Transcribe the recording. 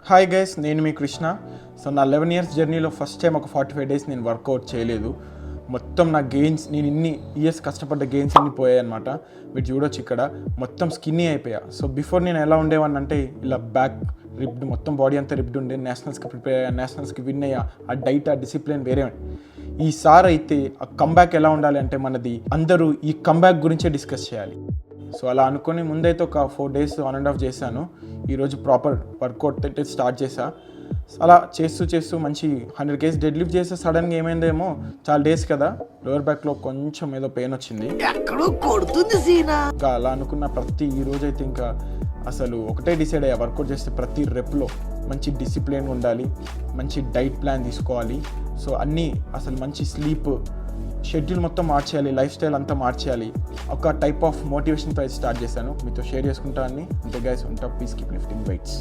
Hi guys, నేను మీ Krishna. So నా 11 years జర్నీలో ఫస్ట్ టైం ఒక 45 డేస్ నేను వర్కౌట్ చేయలేదు. మొత్తం నా గెయిన్స్, నేను ఇన్ని ఇయర్స్ కష్టపడ్డ గెయిన్స్ అన్నీ పోయాయి అనమాట. మీరు చూడొచ్చు, ఇక్కడ మొత్తం స్కిన్నీ అయిపోయా. సో బిఫోర్ నేను ఎలా ఉండేవాడిని అంటే ఇలా బ్యాక్ రిప్డ్, మొత్తం బాడీ అంతా రిప్డ్ ఉండే. నేషనల్స్కి ప్రిపేర్ అయ్యా, నేషనల్స్కి విన్ అయ్యా. ఆ డైట్, ఆ డిసిప్లిన్ వేరే. ఈసారి అయితే ఆ కంబ్యాక్ ఎలా ఉండాలి అంటే మనది, అందరూ ఈ కంబ్యాక్ గురించే డిస్కస్ చేయాలి. సో అలా అనుకుని ముందైతే ఒక 4 డేస్ 1.5 చేశాను. ఈరోజు ప్రాపర్ వర్కౌట్ అయితే స్టార్ట్ చేశా. అలా చేస్తూ మంచి 100 kgs డెడ్ లిఫ్ట్ చేస్తే సడన్గా ఏమైందేమో, చాలా డేస్ కదా, లోవర్ బ్యాక్లో కొంచెం ఏదో పెయిన్ వచ్చింది. ఇంకా అలా అనుకున్న ఈ రోజు అయితే ఇంకా అసలు ఒకటే డిసైడ్ అయ్యా, వర్కౌట్ చేస్తే ప్రతి రెప్లో మంచి డిసిప్లిన్ ఉండాలి, మంచి డైట్ ప్లాన్ తీసుకోవాలి. సో అన్నీ అసలు మంచి స్లీప్ షెడ్యూల్ మొత్తం మార్చేయాలి, లైఫ్ స్టైల్ అంతా మార్చేయాలి. ఒక టైప్ ఆఫ్ మోటివేషన్తో అయితే స్టార్ట్ చేశాను, మీతో షేర్ చేసుకుంటా అన్ని. అంతే గైస్, ఉంటా. Please keep lifting weights.